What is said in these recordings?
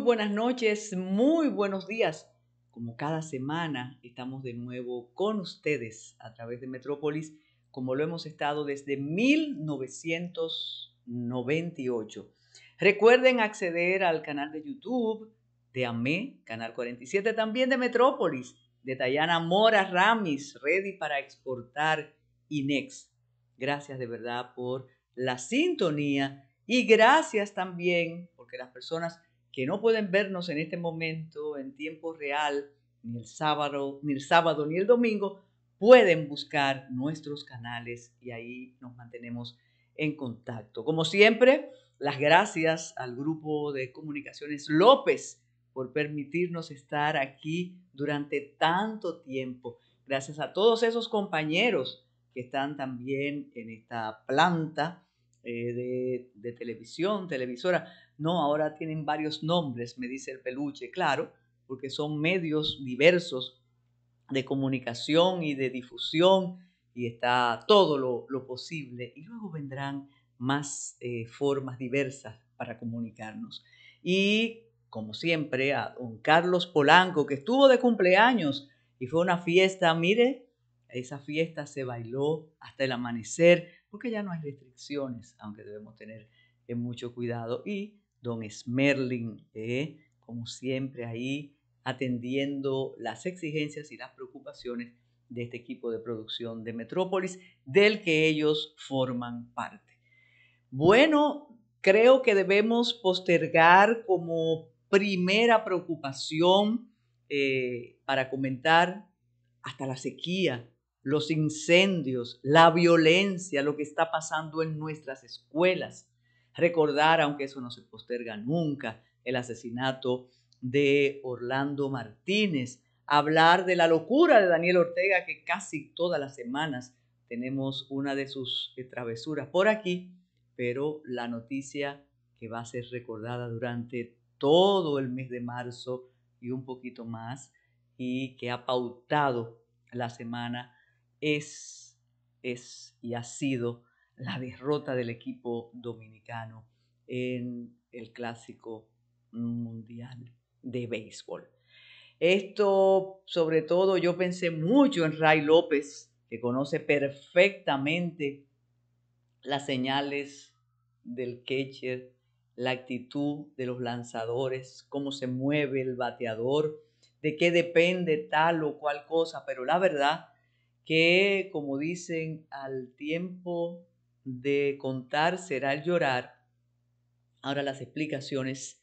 buenas noches, muy buenos días. Como cada semana estamos de nuevo con ustedes a través de Metrópolis, como lo hemos estado desde 1998. Recuerden acceder al canal de YouTube de AME, Canal 47, también de Metrópolis, de Tayana Mora Ramis, Ready para Exportar INEX. Gracias de verdad por la sintonía y gracias también porque las personas que no pueden vernos en este momento en tiempo real, ni el sábado, ni el domingo, pueden buscar nuestros canales y ahí nos mantenemos en contacto. Como siempre, las gracias al grupo de comunicaciones López por permitirnos estar aquí durante tanto tiempo. Gracias a todos esos compañeros que están también en esta planta de televisión, televisora. No, ahora tienen varios nombres, me dice el peluche, claro, porque son medios diversos de comunicación y de difusión y está todo lo posible. Y luego vendrán más formas diversas para comunicarnos. Y como siempre, a don Carlos Polanco, que estuvo de cumpleaños y fue una fiesta, mire, esa fiesta se bailó hasta el amanecer, porque ya no hay restricciones, aunque debemos tener mucho cuidado. Y don Smerling, como siempre, ahí atendiendo las exigencias y las preocupaciones de este equipo de producción de Metrópolis, del que ellos forman parte. Bueno, creo que debemos postergar como primera preocupación para comentar hasta la sequía, los incendios, la violencia, lo que está pasando en nuestras escuelas. Recordar, aunque eso no se posterga nunca, el asesinato de Orlando Martínez. Hablar de la locura de Daniel Ortega, que casi todas las semanas tenemos una de sus travesuras por aquí, pero la noticia que va a ser recordada durante todo el mes de marzo y un poquito más, y que ha pautado la semana es y ha sido la derrota del equipo dominicano en el Clásico Mundial de Béisbol. Esto, sobre todo, yo pensé mucho en Ray López, que conoce perfectamente las señales del catcher, la actitud de los lanzadores, cómo se mueve el bateador, de qué depende tal o cual cosa, pero la verdad que, como dicen, al tiempo de contar será el llorar. Ahora las explicaciones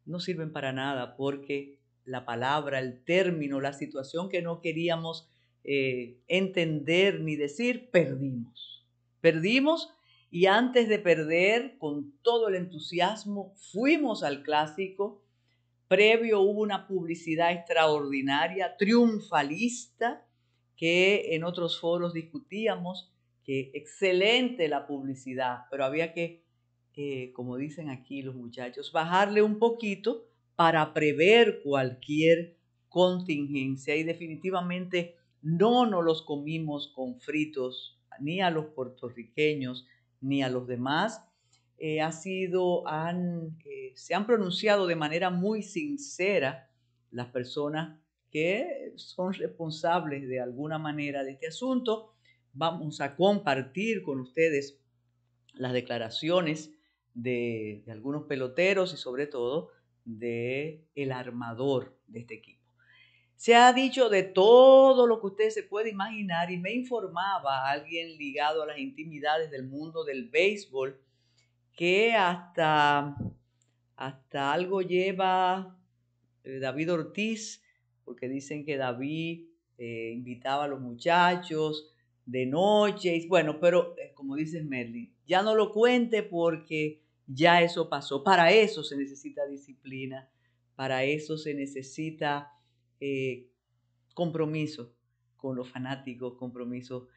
no sirven para nada porque la palabra, el término, la situación que no queríamos entender ni decir, perdimos. Perdimos y antes de perder, con todo el entusiasmo, fuimos al clásico. Previo hubo una publicidad extraordinaria, triunfalista, que en otros foros discutíamos que excelente la publicidad, pero había que, como dicen aquí los muchachos, bajarle un poquito para prever cualquier contingencia y definitivamente no nos los comimos con fritos ni a los puertorriqueños ni a los demás. Se han pronunciado de manera muy sincera las personas que son responsables de alguna manera de este asunto. Vamos a compartir con ustedes las declaraciones de algunos peloteros y sobre todo de el armador de este equipo. Se ha dicho de todo lo que usted se puede imaginar y me informaba alguien ligado a las intimidades del mundo del béisbol que hasta algo lleva David Ortiz, porque dicen que David invitaba a los muchachos de noche, y bueno, pero como dice Merlin, ya no lo cuente porque ya eso pasó. Para eso se necesita disciplina, para eso se necesita eh, compromiso con los fanáticos, compromiso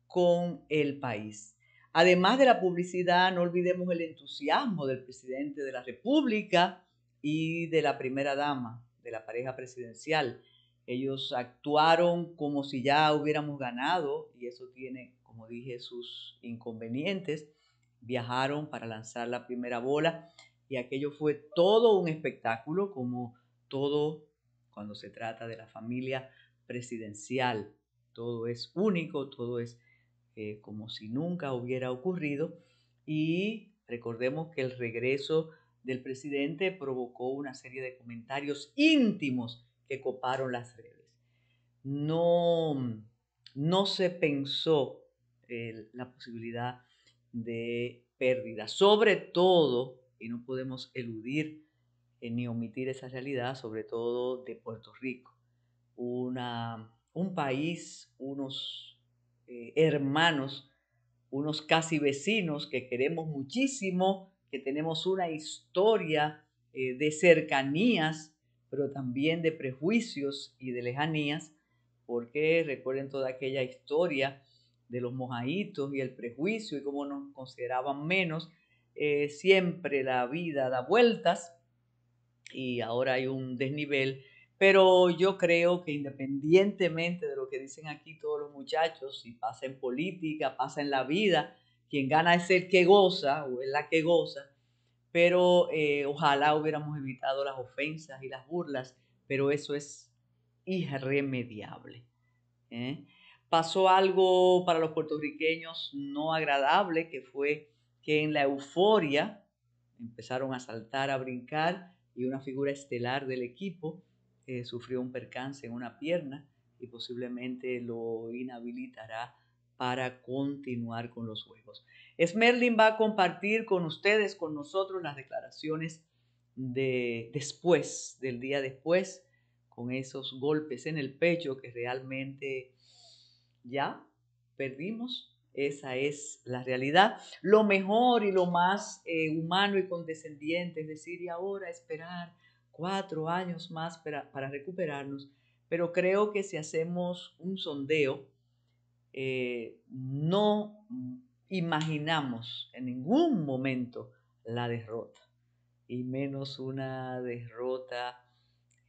con el país. Además de la publicidad, no olvidemos el entusiasmo del presidente de la República y de la primera dama de la pareja presidencial. Ellos actuaron como si ya hubiéramos ganado y eso tiene, como dije, sus inconvenientes. Viajaron para lanzar la primera bola y aquello fue todo un espectáculo, como todo cuando se trata de la familia presidencial. Todo es único, todo es como si nunca hubiera ocurrido, y recordemos que el regreso del presidente provocó una serie de comentarios íntimos que coparon las redes. No se pensó la posibilidad de pérdida, sobre todo, y no podemos eludir ni omitir esa realidad, sobre todo de Puerto Rico, un país, unos hermanos, unos casi vecinos que queremos muchísimo, que tenemos una historia de cercanías, pero también de prejuicios y de lejanías, porque recuerden toda aquella historia de los mojaditos y el prejuicio y cómo nos consideraban menos. Siempre la vida da vueltas y ahora hay un desnivel, pero yo creo que independientemente de lo que dicen aquí todos los muchachos, si pasa en política, pasa en la vida, quien gana es el que goza o es la que goza, pero ojalá hubiéramos evitado las ofensas y las burlas, pero eso es irremediable. Pasó algo para los puertorriqueños no agradable, que fue que en la euforia empezaron a saltar, a brincar, y una figura estelar del equipo sufrió un percance en una pierna y posiblemente lo inhabilitará para continuar con los juegos. Smerling va a compartir con ustedes, con nosotros, las declaraciones de después, del día después, con esos golpes en el pecho que realmente ya perdimos. Esa es la realidad. Lo mejor y lo más humano y condescendiente, es decir, y ahora esperar 4 años más para recuperarnos. Pero creo que si hacemos un sondeo, no imaginamos en ningún momento la derrota, y menos una derrota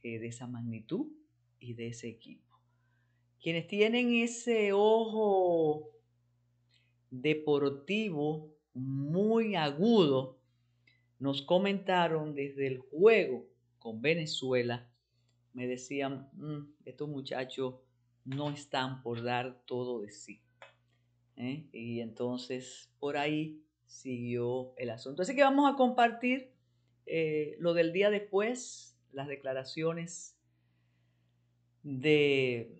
de esa magnitud y de ese equipo. Quienes tienen ese ojo deportivo muy agudo nos comentaron desde el juego con Venezuela, me decían, estos muchachos no están por dar todo de sí. Y entonces por ahí siguió el asunto. Así que vamos a compartir lo del día después, las declaraciones de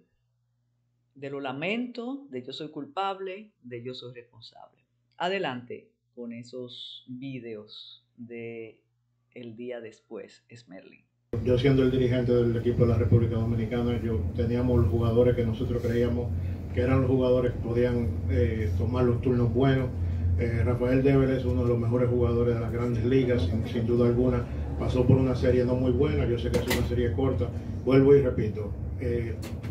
lo lamento, de yo soy culpable, de yo soy responsable. Adelante con esos videos de el día después, Smerling. Yo siendo el dirigente del equipo de la República Dominicana, teníamos los jugadores que nosotros creíamos que eran los jugadores que podían tomar los turnos buenos. Rafael Devers es uno de los mejores jugadores de las grandes ligas, sin duda alguna. Pasó por una serie no muy buena, yo sé que es una serie corta. Vuelvo y repito,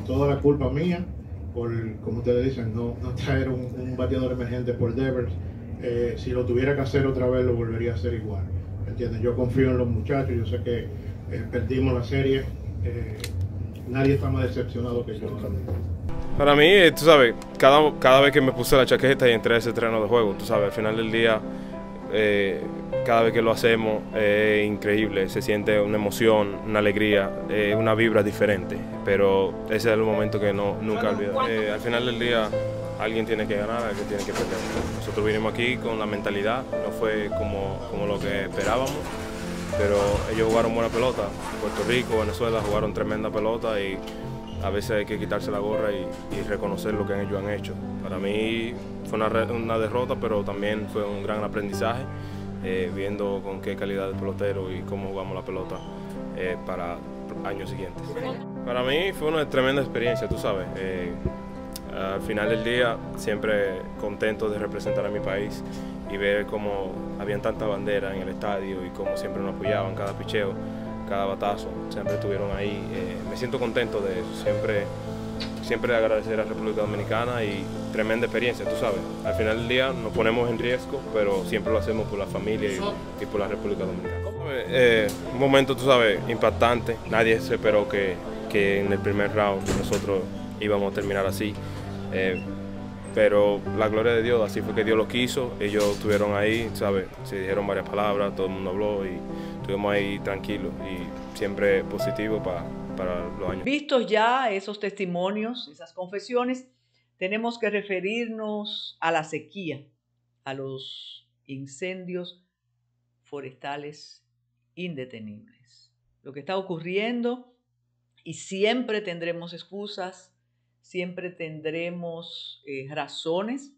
toda la culpa mía por, como ustedes dicen, no traer un bateador emergente por Devers. Si lo tuviera que hacer otra vez, lo volvería a hacer igual. ¿Entiendes? Yo confío en los muchachos, yo sé que perdimos la serie, nadie está más decepcionado que yo. Para mí, tú sabes, cada vez que me puse la chaqueta y entré a ese terreno de juego, tú sabes, al final del día, cada vez que lo hacemos es increíble, se siente una emoción, una alegría, una vibra diferente, pero ese es el momento que nunca olvido. Al final del día, alguien tiene que ganar, alguien tiene que perder. Nosotros vinimos aquí con la mentalidad, no fue como lo que esperábamos, pero ellos jugaron buena pelota. Puerto Rico, Venezuela jugaron tremenda pelota y a veces hay que quitarse la gorra y reconocer lo que ellos han hecho. Para mí fue una derrota, pero también fue un gran aprendizaje, viendo con qué calidad de pelotero y cómo jugamos la pelota para años siguientes. Para mí fue una tremenda experiencia, tú sabes. Al final del día, siempre contento de representar a mi país y ver cómo habían tantas banderas en el estadio y cómo siempre nos apoyaban, cada picheo, cada batazo, siempre estuvieron ahí. Me siento contento de eso, siempre agradecer a la República Dominicana y tremenda experiencia, tú sabes. Al final del día nos ponemos en riesgo, pero siempre lo hacemos por la familia y por la República Dominicana. Un momento, tú sabes, impactante. Nadie se esperó que en el primer round nosotros íbamos a terminar así. pero la gloria de Dios, así fue que Dios lo quiso, ellos estuvieron ahí, ¿sabes? Se dijeron varias palabras, todo el mundo habló y estuvimos ahí tranquilos y siempre positivo para los años. Vistos ya esos testimonios, esas confesiones, tenemos que referirnos a la sequía, a los incendios forestales indetenibles. Lo que está ocurriendo, y siempre tendremos excusas, siempre tendremos razones.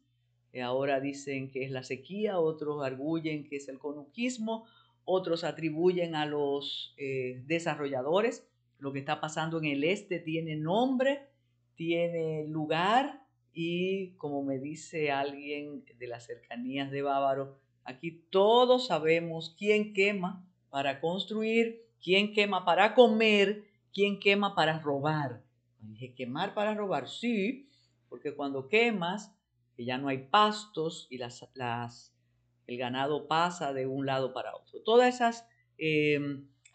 Ahora dicen que es la sequía, otros arguyen que es el conuquismo, otros atribuyen a los desarrolladores. Lo que está pasando en el este tiene nombre, tiene lugar y, como me dice alguien de las cercanías de Bávaro, aquí todos sabemos quién quema para construir, quién quema para comer, quién quema para robar. Dije, ¿quemar para robar? Sí, porque cuando quemas, que ya no hay pastos y el ganado pasa de un lado para otro. Todas esas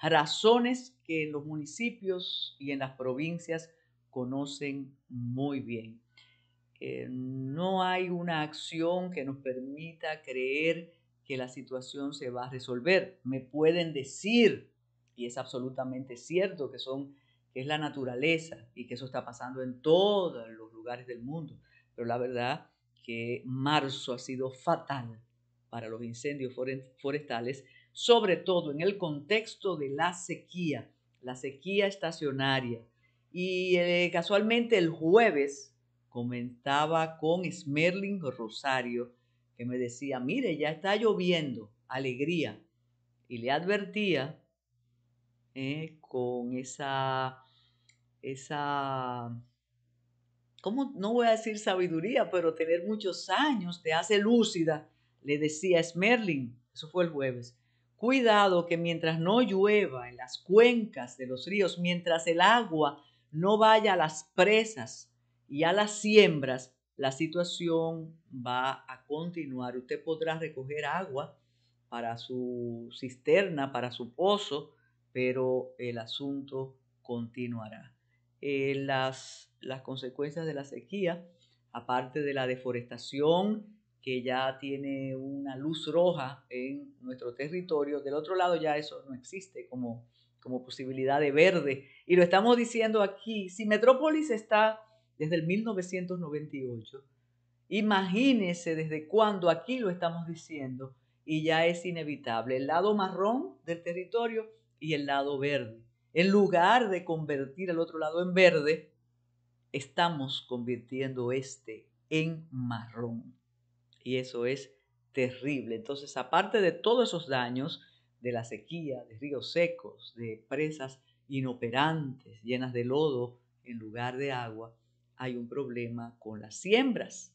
razones que en los municipios y en las provincias conocen muy bien. No hay una acción que nos permita creer que la situación se va a resolver. Me pueden decir, y es absolutamente cierto, que es la naturaleza y que eso está pasando en todos los lugares del mundo, pero la verdad que marzo ha sido fatal para los incendios forestales, sobre todo en el contexto de la sequía estacionaria. Y casualmente el jueves comentaba con Smerling Rosario, que me decía, mire, ya está lloviendo, alegría. Y le advertía con esa, ¿cómo? No voy a decir sabiduría, pero tener muchos años te hace lúcida, le decía Smerling, eso fue el jueves. Cuidado que mientras no llueva en las cuencas de los ríos, mientras el agua no vaya a las presas y a las siembras, la situación va a continuar. Usted podrá recoger agua para su cisterna, para su pozo, pero el asunto continuará. Las consecuencias de la sequía, aparte de la deforestación, que ya tiene una luz roja en nuestro territorio, del otro lado ya eso no existe como posibilidad de verde. Y lo estamos diciendo aquí, si Metrópolis está desde el 1998, imagínese desde cuándo aquí lo estamos diciendo y ya es inevitable. El lado marrón del territorio y el lado verde. En lugar de convertir el otro lado en verde, estamos convirtiendo este en marrón. Y eso es terrible. Entonces, aparte de todos esos daños de la sequía, de ríos secos, de presas inoperantes, llenas de lodo en lugar de agua, hay un problema con las siembras.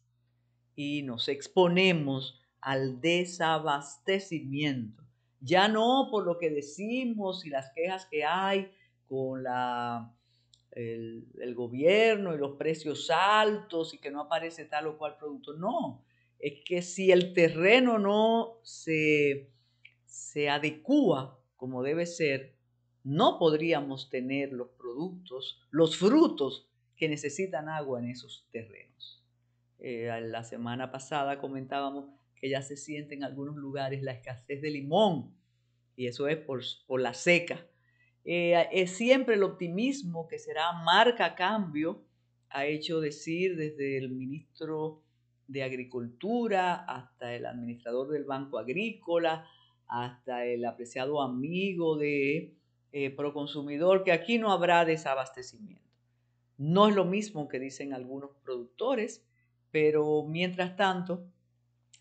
Y nos exponemos al desabastecimiento. Ya no por lo que decimos y las quejas que hay con el gobierno y los precios altos y que no aparece tal o cual producto. No, es que si el terreno no se adecúa como debe ser, no podríamos tener los productos, los frutos que necesitan agua en esos terrenos. La semana pasada comentábamos que ya se siente en algunos lugares la escasez de limón y eso es por la seca. Es siempre el optimismo que será marca cambio, ha hecho decir desde el ministro de Agricultura hasta el administrador del Banco Agrícola, hasta el apreciado amigo de Proconsumidor, que aquí no habrá desabastecimiento. No es lo mismo que dicen algunos productores, pero mientras tanto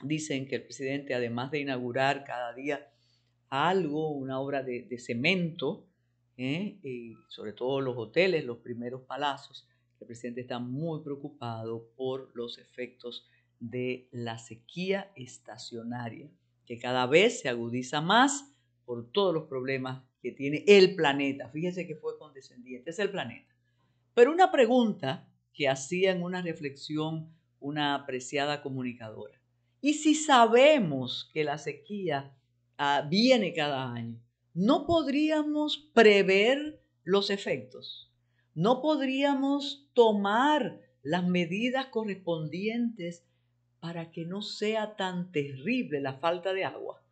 dicen que el presidente, además de inaugurar cada día algo, una obra de cemento, y sobre todo los hoteles, los primeros palazos, el presidente está muy preocupado por los efectos de la sequía estacionaria, que cada vez se agudiza más por todos los problemas que tiene el planeta. Fíjense que fue condescendiente, es el planeta. Pero una pregunta que hacía en una reflexión una apreciada comunicadora. ¿Y si sabemos que la sequía viene cada año, no podríamos prever los efectos? ¿No podríamos tomar las medidas correspondientes para que no sea tan terrible la falta de agua.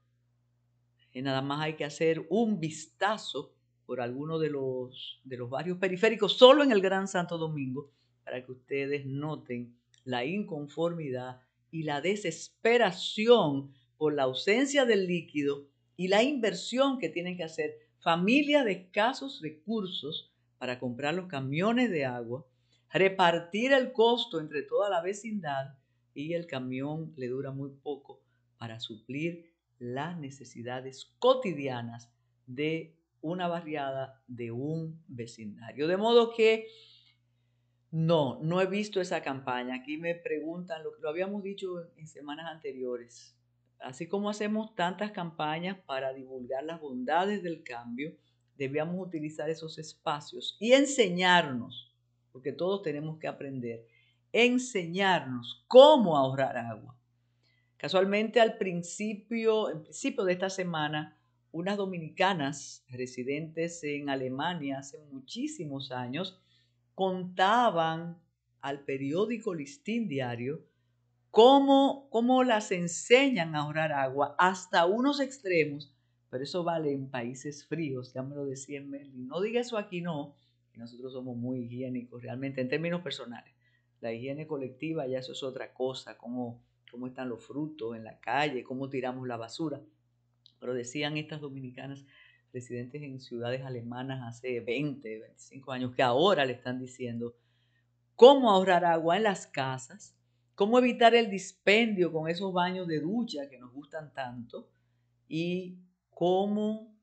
Nada más hay que hacer un vistazo por alguno de los barrios periféricos, solo en el Gran Santo Domingo, para que ustedes noten la inconformidad y la desesperación por la ausencia del líquido y la inversión que tienen que hacer familias de escasos recursos para comprar los camiones de agua, repartir el costo entre toda la vecindad, y el camión le dura muy poco para suplir las necesidades cotidianas de una barriada, de un vecindario. De modo que no he visto esa campaña. Aquí me preguntan, lo habíamos dicho en semanas anteriores, así como hacemos tantas campañas para divulgar las bondades del cambio, debíamos utilizar esos espacios y enseñarnos, porque todos tenemos que aprender, enseñarnos cómo ahorrar agua. Casualmente en principio de esta semana, unas dominicanas residentes en Alemania hace muchísimos años contaban al periódico Listín Diario cómo las enseñan a ahorrar agua hasta unos extremos, pero eso vale en países fríos, ya me lo decía Merlin. No diga eso aquí, no, que nosotros somos muy higiénicos realmente en términos personales. La higiene colectiva ya eso es otra cosa, cómo están los frutos en la calle, cómo tiramos la basura. Pero decían estas dominicanas residentes en ciudades alemanas hace 20, 25 años, que ahora le están diciendo cómo ahorrar agua en las casas, cómo evitar el dispendio con esos baños de ducha que nos gustan tanto y cómo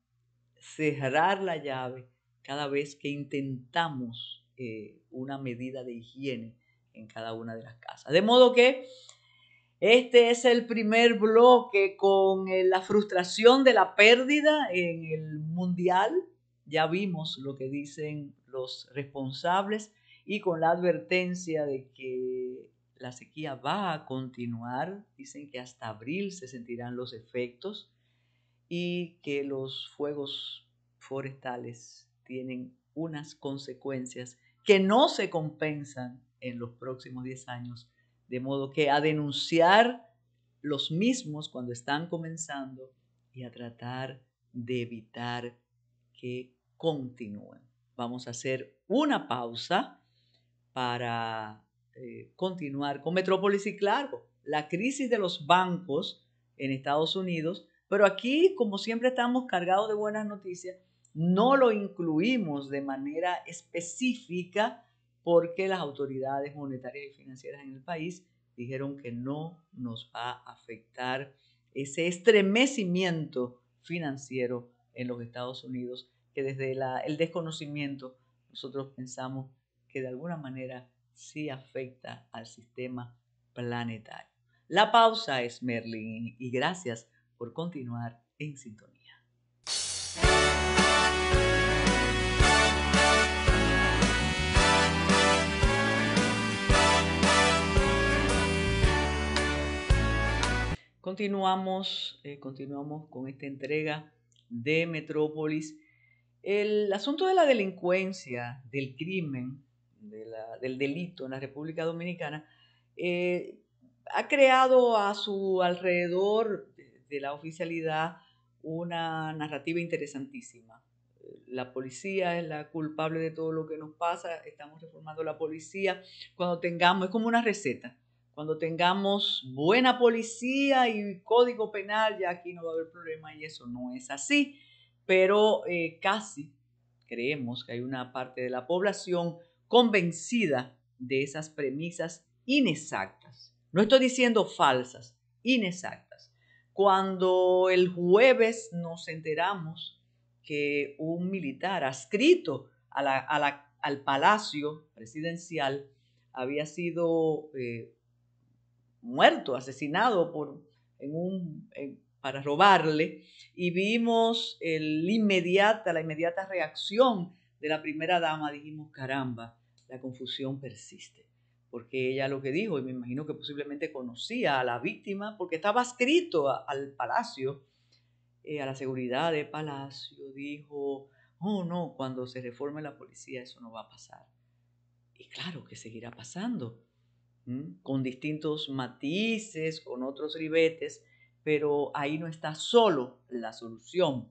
cerrar la llave cada vez que intentamos una medida de higiene en cada una de las casas. De modo que este es el primer bloque con la frustración de la pérdida en el mundial. Ya vimos lo que dicen los responsables y con la advertencia de que la sequía va a continuar. Dicen que hasta abril se sentirán los efectos y que los fuegos forestales tienen unas consecuencias que no se compensan en los próximos 10 años. De modo que a denunciar los mismos cuando están comenzando y a tratar de evitar que continúen. Vamos a hacer una pausa para continuar con Metrópolis y claro, la crisis de los bancos en Estados Unidos, pero aquí, como siempre estamos cargados de buenas noticias, no lo incluimos de manera específica porque las autoridades monetarias y financieras en el país dijeron que no nos va a afectar ese estremecimiento financiero en los Estados Unidos, que desde el desconocimiento nosotros pensamos que de alguna manera sí afecta al sistema planetario. La pausa es Merlin y gracias por continuar en sintonía. Continuamos con esta entrega de Metrópolis. El asunto de la delincuencia, del crimen, del delito en la República Dominicana, ha creado a su alrededor de la oficialidad una narrativa interesantísima. La policía es la culpable de todo lo que nos pasa, estamos reformando la policía. Cuando tengamos, es como una receta, cuando tengamos buena policía y código penal, ya aquí no va a haber problema, y eso no es así. Pero casi creemos que hay una parte de la población convencida de esas premisas inexactas. No estoy diciendo falsas, inexactas. Cuando el jueves nos enteramos que un militar adscrito al palacio presidencial había sido muerto, asesinado para robarle, y vimos la inmediata reacción de la primera dama, dijimos, caramba, la confusión persiste. Porque ella lo que dijo, y me imagino que posiblemente conocía a la víctima, porque estaba adscrito al palacio, a la seguridad del palacio, dijo, oh no, cuando se reforme la policía eso no va a pasar. Y claro que seguirá pasando, con distintos matices, con otros ribetes, pero ahí no está solo la solución.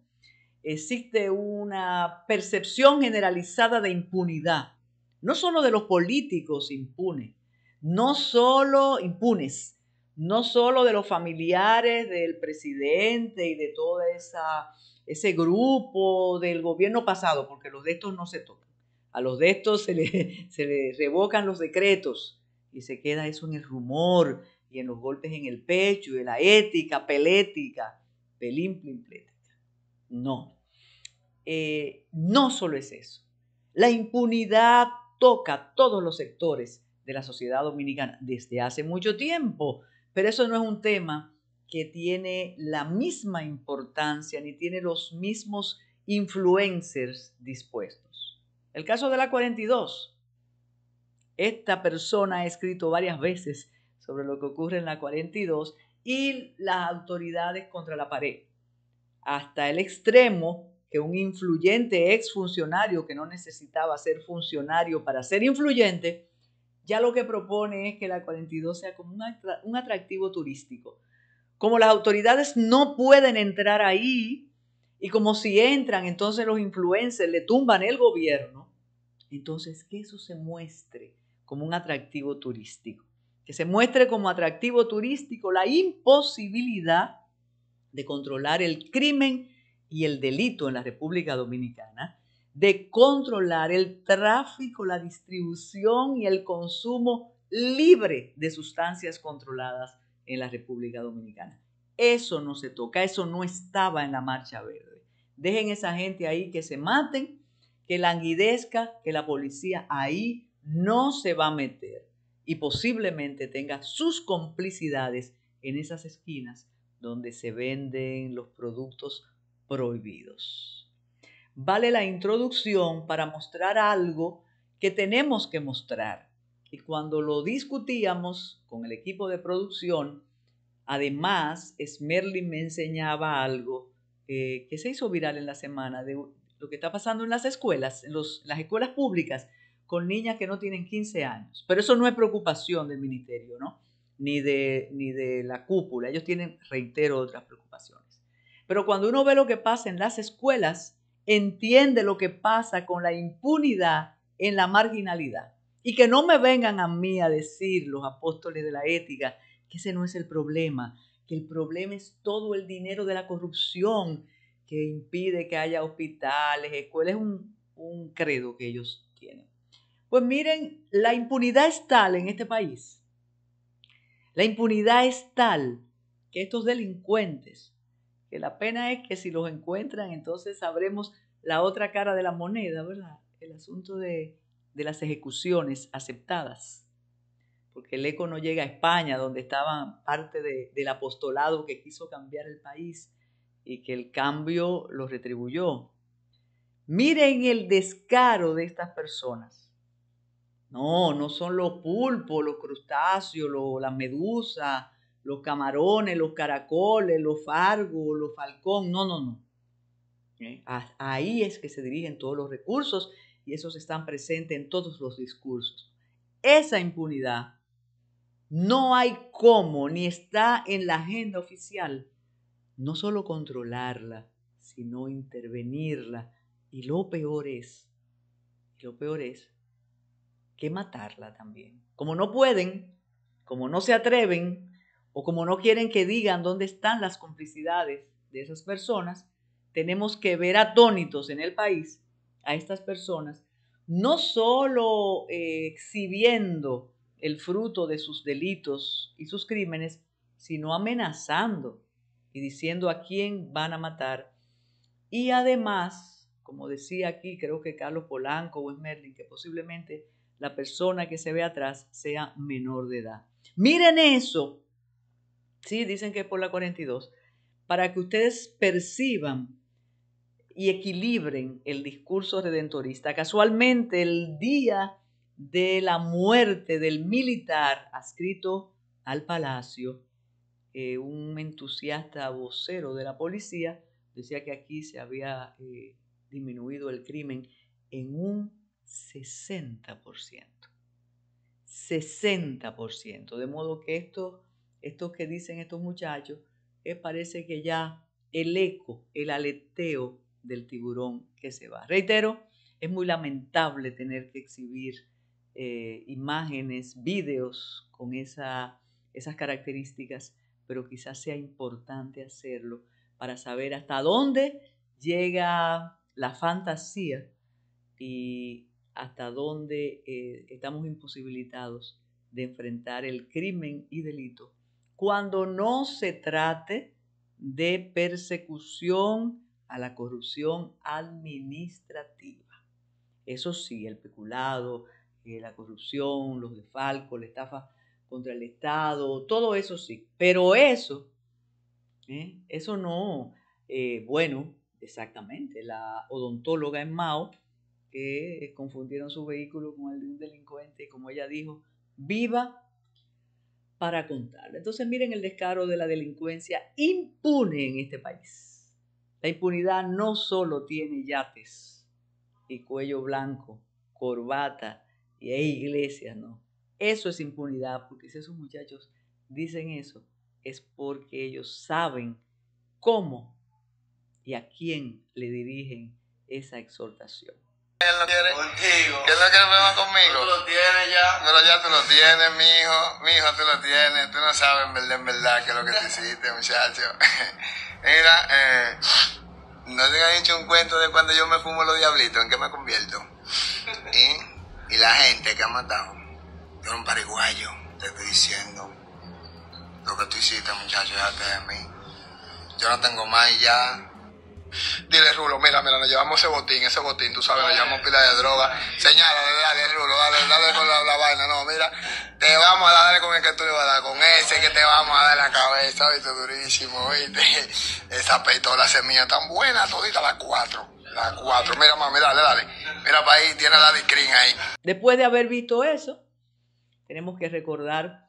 Existe una percepción generalizada de impunidad, no solo de los políticos impunes, no solo impunes, no solo de los familiares del presidente y de todo ese grupo del gobierno pasado, porque los de estos no se tocan. A los de estos se le revocan los decretos y se queda eso en el rumor y en los golpes en el pecho y en la ética, pelética, pelín, plin, plética. No. No solo es eso. La impunidad toca todos los sectores de la sociedad dominicana desde hace mucho tiempo, pero eso no es un tema que tiene la misma importancia ni tiene los mismos influencers dispuestos. El caso de la 42. Esta persona ha escrito varias veces sobre lo que ocurre en la 42 y las autoridades contra la pared, hasta el extremo que un influyente exfuncionario que no necesitaba ser funcionario para ser influyente, ya lo que propone es que la 42 sea como un atractivo turístico. Como las autoridades no pueden entrar ahí y como si entran, entonces los influencers le tumban el gobierno, entonces que eso se muestre como un atractivo turístico. Que se muestre como atractivo turístico la imposibilidad de controlar el crimen y el delito en la República Dominicana, de controlar el tráfico, la distribución y el consumo libre de sustancias controladas en la República Dominicana. Eso no se toca, eso no estaba en la Marcha Verde. Dejen esa gente ahí que se maten, que languidezca, que la policía ahí no se va a meter y posiblemente tenga sus complicidades en esas esquinas donde se venden los productos prohibidos. Vale la introducción para mostrar algo que tenemos que mostrar. Y cuando lo discutíamos con el equipo de producción, además, Smerlin me enseñaba algo que se hizo viral en la semana de lo que está pasando en las escuelas, en las escuelas públicas, con niñas que no tienen 15 años. Pero eso no es preocupación del ministerio, ¿no? Ni de la cúpula. Ellos tienen, reitero, otras preocupaciones. Pero cuando uno ve lo que pasa en las escuelas, entiende lo que pasa con la impunidad en la marginalidad. Y que no me vengan a mí a decir los apóstoles de la ética que ese no es el problema, que el problema es todo el dinero de la corrupción que impide que haya hospitales, escuelas. Es un credo que ellos tienen. Pues miren, la impunidad es tal en este país. La impunidad es tal que estos delincuentes, que la pena es que si los encuentran, entonces sabremos la otra cara de la moneda, ¿verdad? El asunto de las ejecuciones aceptadas. Porque el eco no llega a España, donde estaban parte del apostolado que quiso cambiar el país y que el cambio lo retribuyó. Miren el descaro de estas personas. No son los pulpos, los crustáceos, las medusas, los camarones, los caracoles, los fargos, los falcón. No. Ahí es que se dirigen todos los recursos y esos están presentes en todos los discursos. Esa impunidad no hay cómo, ni está en la agenda oficial, no solo controlarla, sino intervenirla. Y lo peor es que matarla también. Como no pueden, como no se atreven, o como no quieren que digan dónde están las complicidades de esas personas, tenemos que ver atónitos en el país a estas personas, no solo exhibiendo el fruto de sus delitos y sus crímenes, sino amenazando y diciendo a quién van a matar. Y además, como decía aquí, creo que Carlos Polanco o Smerlin, que posiblemente la persona que se ve atrás sea menor de edad. Miren eso. Sí, dicen que es por la 42. Para que ustedes perciban y equilibren el discurso redentorista. Casualmente, el día de la muerte del militar adscrito al palacio, un entusiasta vocero de la policía decía que aquí se había disminuido el crimen en un 60%. 60%. De modo que esto que dicen estos muchachos, parece que ya el eco, el aleteo del tiburón que se va. Reitero, es muy lamentable tener que exhibir imágenes, videos con esas características, pero quizás sea importante hacerlo para saber hasta dónde llega la fantasía y hasta dónde estamos imposibilitados de enfrentar el crimen y delito cuando no se trate de persecución a la corrupción administrativa. Eso sí, el peculado, la corrupción, los desfalcos, la estafa contra el Estado, todo eso sí. Pero eso no, bueno, exactamente, la odontóloga en Mao, que confundieron su vehículo con el de un delincuente y como ella dijo, viva para contar. Entonces miren el descaro de la delincuencia impune en este país. La impunidad no solo tiene yates y cuello blanco, corbata e iglesias, no. Eso es impunidad, porque si esos muchachos dicen eso, es porque ellos saben cómo y a quién le dirigen esa exhortación. Él no quiere contigo. ¿Quién no quiere problema conmigo? Tú lo tienes ya. Pero ya tú lo tienes, mijo, tú lo tienes. Tú no sabes en verdad qué es lo que te hiciste, muchacho. Mira, no te he dicho un cuento de cuando yo me fumo los diablitos, en qué me convierto. Y la gente que ha matado. Yo era un pariguayo, te estoy diciendo. Lo que tú hiciste, muchacho, déjate de mí. Yo no tengo más ya. Dile, Rulo, mira, nos llevamos ese botín, tú sabes, nos llevamos pila de droga. Señálale, dale, Rulo, dale con la vaina. No, mira, te vamos a dar con el que tú le vas a dar, con ese que te vamos a dar en la cabeza, viste, durísimo, viste. Esa pistola semilla tan buena, todita las cuatro. Mira, mami, dale. Mira, para ahí, tiene la discrin ahí. Después de haber visto eso, tenemos que recordar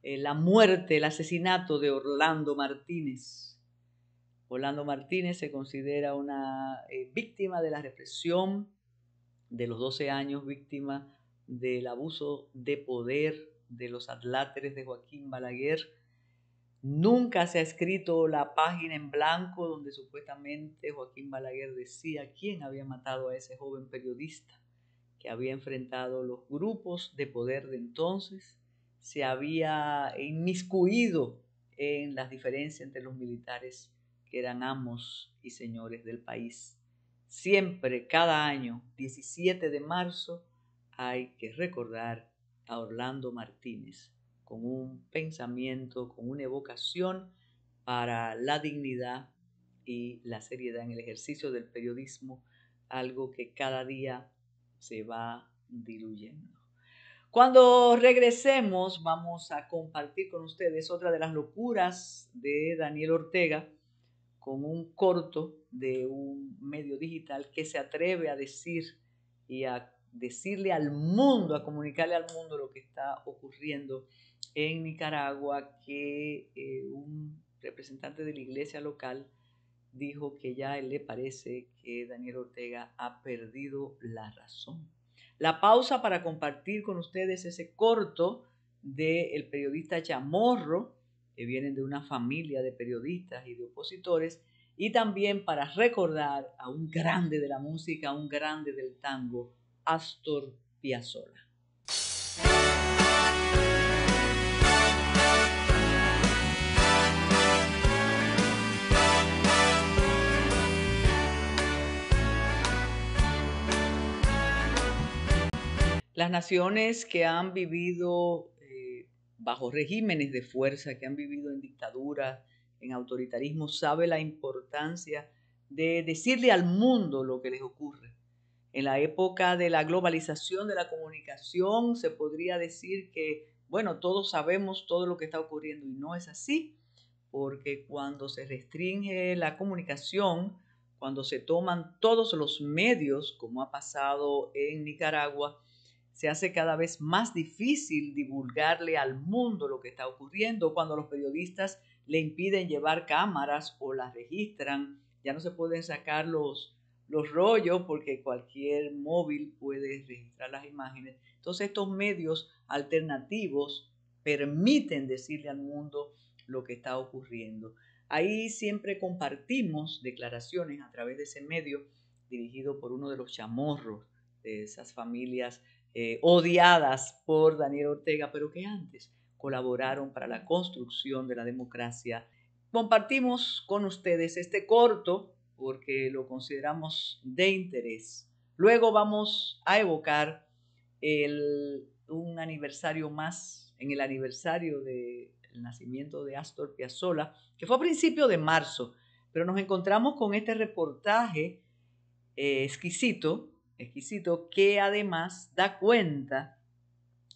la muerte, el asesinato de Orlando Martínez. Orlando Martínez se considera una víctima de la represión de los 12 años, víctima del abuso de poder de los adláteres de Joaquín Balaguer. Nunca se ha escrito la página en blanco donde supuestamente Joaquín Balaguer decía quién había matado a ese joven periodista que había enfrentado los grupos de poder de entonces, se había inmiscuido en las diferencias entre los militares que eran amos y señores del país. Siempre, cada año, 17 de marzo, hay que recordar a Orlando Martínez con un pensamiento, con una evocación para la dignidad y la seriedad en el ejercicio del periodismo, algo que cada día se va diluyendo. Cuando regresemos, vamos a compartir con ustedes otra de las locuras de Daniel Ortega, con un corto de un medio digital que se atreve a decir y a decirle al mundo, a comunicarle al mundo lo que está ocurriendo en Nicaragua, que un representante de la iglesia local dijo que ya le parece que Daniel Ortega ha perdido la razón. La pausa para compartir con ustedes ese corto del periodista Chamorro, que vienen de una familia de periodistas y de opositores, y también para recordar a un grande de la música, a un grande del tango, Astor Piazzolla. Las naciones que han vivido bajo regímenes de fuerza, que han vivido en dictadura, en autoritarismo, saben la importancia de decirle al mundo lo que les ocurre. En la época de la globalización de la comunicación se podría decir que, bueno, todos sabemos todo lo que está ocurriendo y no es así, porque cuando se restringe la comunicación, cuando se toman todos los medios, como ha pasado en Nicaragua, se hace cada vez más difícil divulgarle al mundo lo que está ocurriendo. Cuando los periodistas le impiden llevar cámaras o las registran, ya no se pueden sacar los los rollos porque cualquier móvil puede registrar las imágenes. Entonces estos medios alternativos permiten decirle al mundo lo que está ocurriendo. Ahí siempre compartimos declaraciones a través de ese medio dirigido por uno de los chamorros de esas familias odiadas por Daniel Ortega, pero que antes colaboraron para la construcción de la democracia. Compartimos con ustedes este corto porque lo consideramos de interés. Luego vamos a evocar un aniversario más, en el aniversario del nacimiento de Astor Piazzolla, que fue a principios de marzo, pero nos encontramos con este reportaje exquisito, que además da cuenta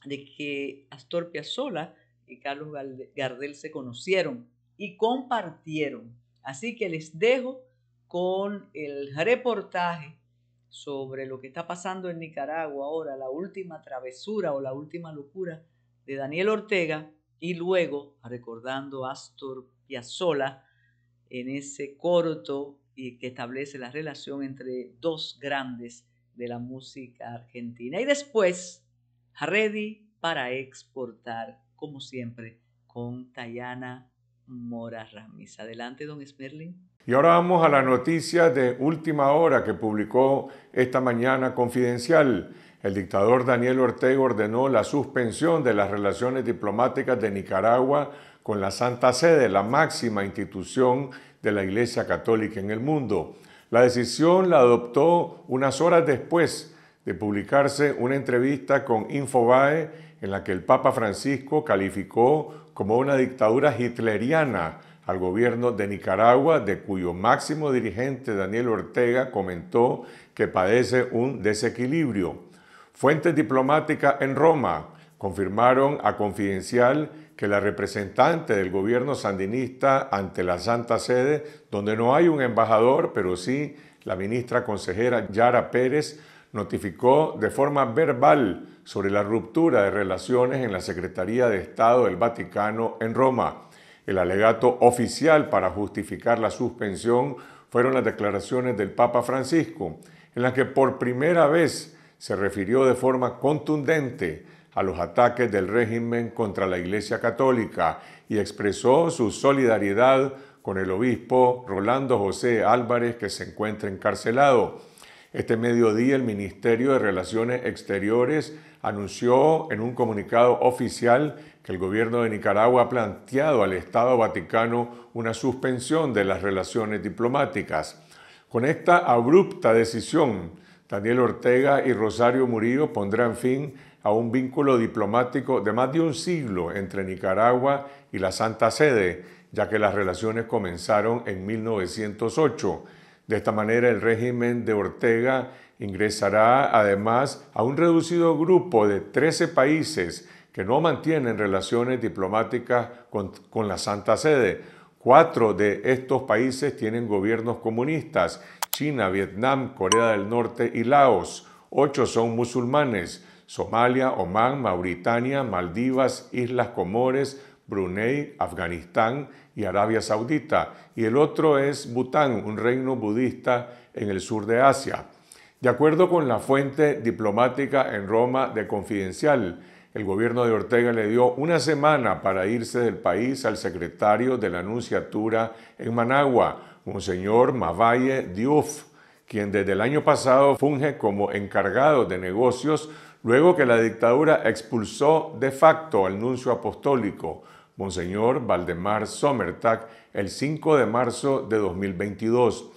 de que Astor Piazzolla y Carlos Gardel se conocieron y compartieron. Así que les dejo con el reportaje sobre lo que está pasando en Nicaragua ahora, la última travesura o la última locura de Daniel Ortega, y luego recordando a Astor Piazzolla en ese corto y que establece la relación entre dos grandes de la música argentina. Y después, ready para exportar, como siempre, con Tayana Mora Ramis. Adelante, don Smerling. Y ahora vamos a la noticia de última hora que publicó esta mañana Confidencial. El dictador Daniel Ortega ordenó la suspensión de las relaciones diplomáticas de Nicaragua con la Santa Sede, la máxima institución de la Iglesia Católica en el mundo. La decisión la adoptó unas horas después de publicarse una entrevista con Infobae en la que el Papa Francisco calificó como una dictadura hitleriana al gobierno de Nicaragua, de cuyo máximo dirigente Daniel Ortega comentó que padece un desequilibrio. Fuentes diplomáticas en Roma confirmaron a Confidencial que la representante del gobierno sandinista ante la Santa Sede, donde no hay un embajador, pero sí la ministra consejera Yara Pérez, notificó de forma verbal sobre la ruptura de relaciones en la Secretaría de Estado del Vaticano en Roma. El alegato oficial para justificar la suspensión fueron las declaraciones del Papa Francisco, en las que por primera vez se refirió de forma contundente a los ataques del régimen contra la Iglesia Católica y expresó su solidaridad con el obispo Rolando José Álvarez, que se encuentra encarcelado. Este mediodía el Ministerio de Relaciones Exteriores anunció en un comunicado oficial que el gobierno de Nicaragua ha planteado al Estado Vaticano una suspensión de las relaciones diplomáticas. Con esta abrupta decisión, Daniel Ortega y Rosario Murillo pondrán fin a un vínculo diplomático de más de un siglo entre Nicaragua y la Santa Sede, ya que las relaciones comenzaron en 1908. De esta manera, el régimen de Ortega ingresará además a un reducido grupo de 13 países que no mantienen relaciones diplomáticas con la Santa Sede. 4 de estos países tienen gobiernos comunistas: China, Vietnam, Corea del Norte y Laos. 8 son musulmanes: Somalia, Omán, Mauritania, Maldivas, Islas Comores, Brunei, Afganistán y Arabia Saudita. Y el otro es Bután, un reino budista en el sur de Asia. De acuerdo con la fuente diplomática en Roma de Confidencial, el gobierno de Ortega le dio una semana para irse del país al secretario de la Nunciatura en Managua, Monseñor Mavalle Diouf, quien desde el año pasado funge como encargado de negocios luego que la dictadura expulsó de facto al nuncio apostólico, Monseñor Valdemar Sommertag, el 5 de marzo de 2022.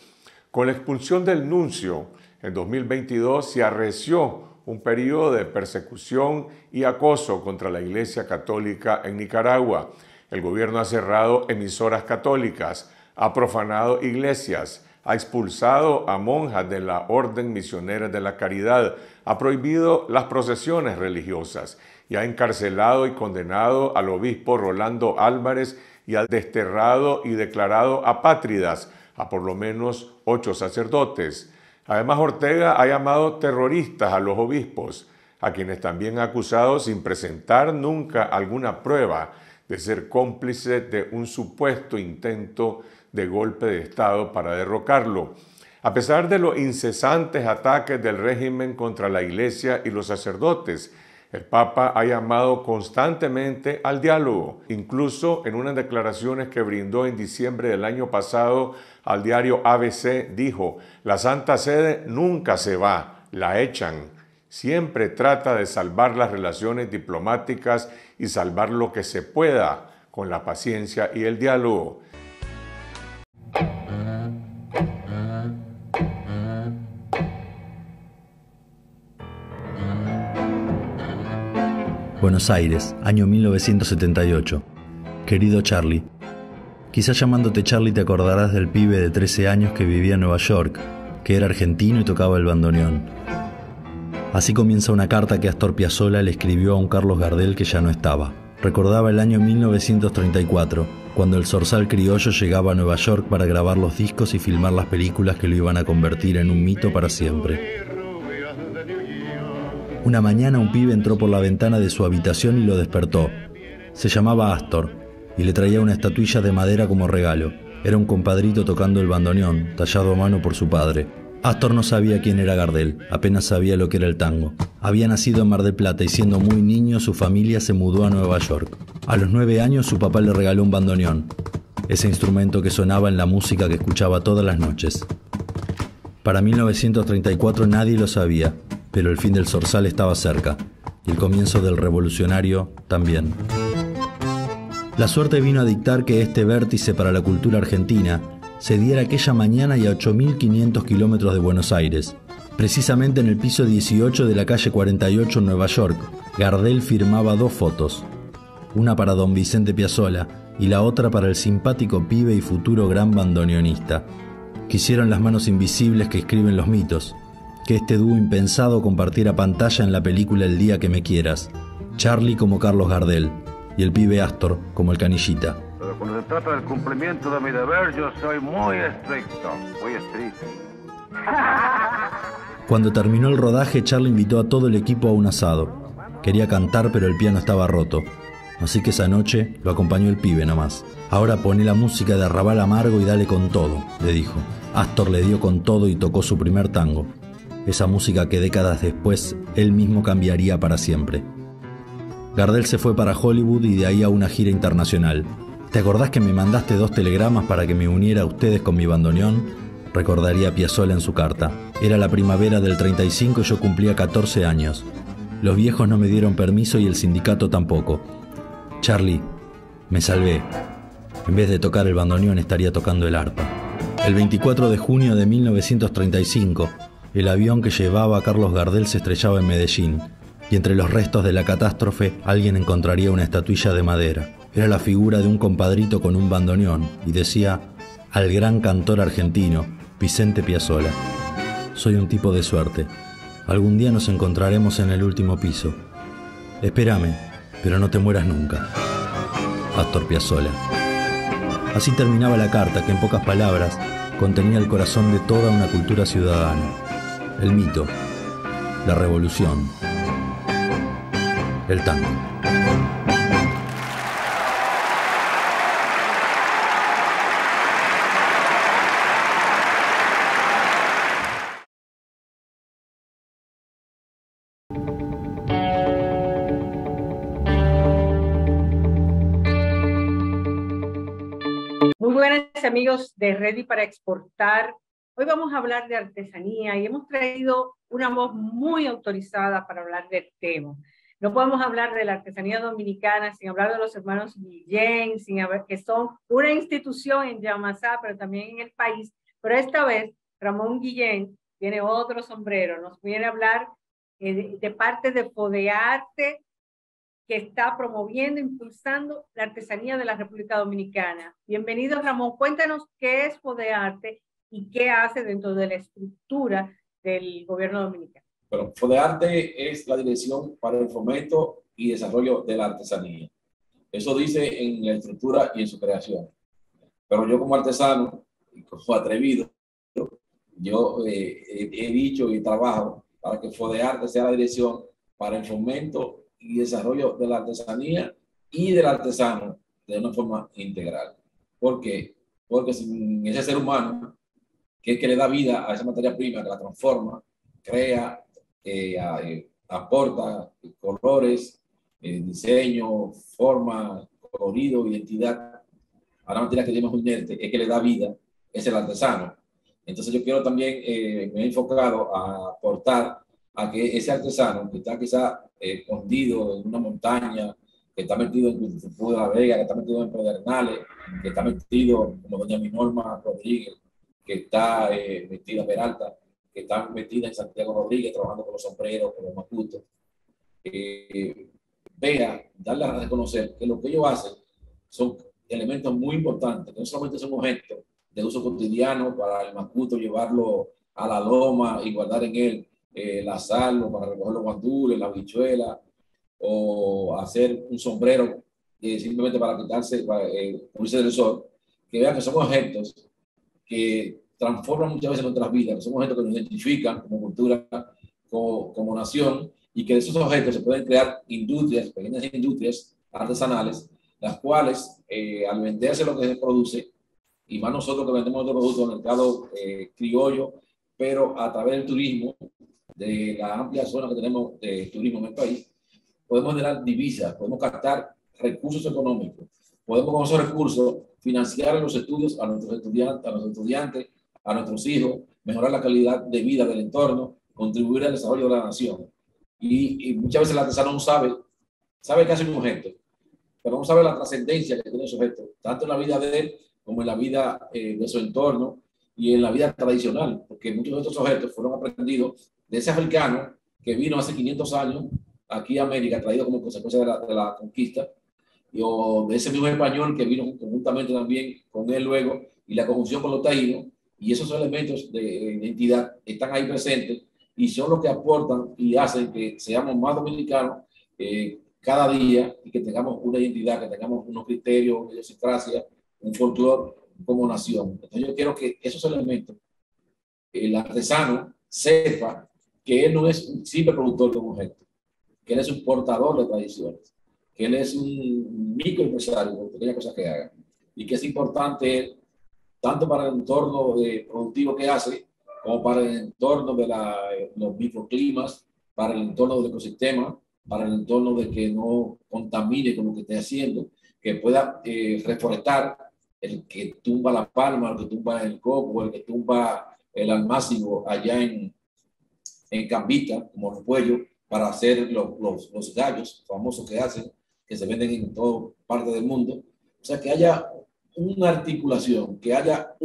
Con la expulsión del nuncio, en 2022 se arreció un periodo de persecución y acoso contra la Iglesia Católica en Nicaragua. El gobierno ha cerrado emisoras católicas, ha profanado iglesias, ha expulsado a monjas de la Orden Misionera de la Caridad, ha prohibido las procesiones religiosas y ha encarcelado y condenado al obispo Rolando Álvarez y ha desterrado y declarado apátridas a por lo menos 8 sacerdotes. Además, Ortega ha llamado terroristas a los obispos, a quienes también ha acusado sin presentar nunca alguna prueba de ser cómplices de un supuesto intento de golpe de Estado para derrocarlo. A pesar de los incesantes ataques del régimen contra la Iglesia y los sacerdotes, el Papa ha llamado constantemente al diálogo. Incluso en unas declaraciones que brindó en diciembre del año pasado al diario ABC, dijo: la Santa Sede nunca se va, la echan. Siempre trata de salvar las relaciones diplomáticas y salvar lo que se pueda con la paciencia y el diálogo. Buenos Aires, año 1978. Querido Charlie, quizás llamándote Charlie te acordarás del pibe de 13 años que vivía en Nueva York, que era argentino y tocaba el bandoneón. Así comienza una carta que Astor Piazzolla le escribió a un Carlos Gardel que ya no estaba. Recordaba el año 1934, cuando el zorzal criollo llegaba a Nueva York para grabar los discos y filmar las películas que lo iban a convertir en un mito para siempre. Una mañana un pibe entró por la ventana de su habitación y lo despertó. Se llamaba Astor y le traía una estatuilla de madera como regalo. Era un compadrito tocando el bandoneón, tallado a mano por su padre. Astor no sabía quién era Gardel, apenas sabía lo que era el tango. Había nacido en Mar del Plata y siendo muy niño su familia se mudó a Nueva York. A los 9 años su papá le regaló un bandoneón, ese instrumento que sonaba en la música que escuchaba todas las noches. Para 1934 nadie lo sabía, pero el fin del zorzal estaba cerca, y el comienzo del revolucionario también. La suerte vino a dictar que este vértice para la cultura argentina se diera aquella mañana y a 8.500 kilómetros de Buenos Aires. Precisamente en el piso 18 de la calle 48 en Nueva York, Gardel firmaba 2 fotos, una para don Vicente Piazzolla y la otra para el simpático pibe y futuro gran bandoneonista. Quisieron las manos invisibles que escriben los mitos, que este dúo impensado compartiera pantalla en la película El día que me quieras, Charlie como Carlos Gardel y el pibe Astor como el Canillita. Pero cuando se trata del cumplimiento de mi deber, yo soy muy estricto, muy estricto. Cuando terminó el rodaje, Charlie invitó a todo el equipo a un asado. Quería cantar, pero el piano estaba roto, así que esa noche lo acompañó el pibe nomás. Ahora poné la música de Arrabal Amargo y dale con todo, le dijo. Astor le dio con todo y tocó su primer tango. Esa música que décadas después él mismo cambiaría para siempre. Gardel se fue para Hollywood y de ahí a una gira internacional. ¿Te acordás que me mandaste 2 telegramas para que me uniera a ustedes con mi bandoneón? Recordaría Piazzolla en su carta. Era la primavera del 35 y yo cumplía 14 años. Los viejos no me dieron permiso y el sindicato tampoco. Charlie, me salvé. En vez de tocar el bandoneón estaría tocando el arpa. El 24 de junio de 1935, el avión que llevaba a Carlos Gardel se estrellaba en Medellín, y entre los restos de la catástrofe alguien encontraría una estatuilla de madera. Era la figura de un compadrito con un bandoneón, y decía: al gran cantor argentino, Vicente Piazzolla. Soy un tipo de suerte. Algún día nos encontraremos en el último piso. Espérame, pero no te mueras nunca. Astor Piazzolla. Así terminaba la carta que en pocas palabras contenía el corazón de toda una cultura ciudadana. El mito, la revolución, el tango. Muy buenas amigos de Ready para Exportar. Hoy vamos a hablar de artesanía y hemos traído una voz muy autorizada para hablar del tema. No podemos hablar de la artesanía dominicana sin hablar de los hermanos Guillén, que son una institución en Yamasá, pero también en el país. Pero esta vez Ramón Guillén tiene otro sombrero. Nos viene a hablar de parte de Fodearte, que está promoviendo, impulsando la artesanía de la República Dominicana. Bienvenido, Ramón. Cuéntanos qué es Fodearte y qué hace dentro de la estructura del gobierno dominicano. Bueno, Fodearte es la Dirección para el Fomento y Desarrollo de la Artesanía. Eso dice en la estructura y en su creación. Pero yo como artesano y como atrevido, yo he dicho y trabajo para que Fodearte sea la Dirección para el Fomento y Desarrollo de la Artesanía y del artesano de una forma integral. ¿Por qué? Porque sin ese ser humano que es que le da vida a esa materia prima, que la transforma, crea, aporta colores, diseño, forma, colorido, identidad a la materia que tenemos inerte, es que le da vida, es el artesano. Entonces yo quiero también, me he enfocado a aportar a que ese artesano que está quizá escondido en una montaña, que está metido en Cultitud de la Vega, que está metido en Pedernales, que está metido como doña Minorma Rodríguez, que está metida en Peralta, que está metida en Santiago Rodríguez trabajando con los sombreros, con los macutos, vea, darle a reconocer que lo que ellos hacen son elementos muy importantes, que no solamente son objetos de uso cotidiano para el macuto llevarlo a la loma y guardar en él la sal, o para recoger los guandules, la habichuela, o hacer un sombrero simplemente para quitarse, para cubrirse del sol, que vean que son objetos que transforman muchas veces nuestras vidas, que son objetos que nos identifican como cultura, como nación, y que de esos objetos se pueden crear industrias, pequeñas industrias artesanales, las cuales al venderse lo que se produce, y más nosotros que vendemos nuestros productos en el mercado criollo, pero a través del turismo, de la amplia zona que tenemos de turismo en el país, podemos generar divisas, podemos captar recursos económicos, podemos con esos recursos financiar los estudios a nuestros estudiantes, a nuestros hijos, mejorar la calidad de vida del entorno, contribuir al desarrollo de la nación. Y muchas veces el artesano no sabe que hace un objeto, pero no sabe la trascendencia que tiene ese objeto, tanto en la vida de él como en la vida de su entorno y en la vida tradicional, porque muchos de estos objetos fueron aprendidos de ese africano que vino hace 500 años aquí a América, traído como consecuencia de la conquista, o de ese mismo español que vino conjuntamente también con él luego, y la conjunción con los taínos, y esos elementos de identidad están ahí presentes y son los que aportan y hacen que seamos más dominicanos cada día, y que tengamos una identidad, que tengamos unos criterios, una idiosincrasia, un folclore como nación. Entonces yo quiero que esos elementos, el artesano sepa que él no es un simple productor de un objeto, que él es un portador de tradiciones, que él es un microempresario por pequeña cosa que haga, y que es importante tanto para el entorno productivo que hace, como para el entorno de los microclimas, para el entorno del ecosistema, para el entorno de que no contamine con lo que esté haciendo, que pueda reforestar, el que tumba la palma, el que tumba el coco, el que tumba el almácigo allá en Cambita, como los puellos, para hacer los gallos famosos que hacen, que se venden en toda parte del mundo. O sea, que haya una articulación, que haya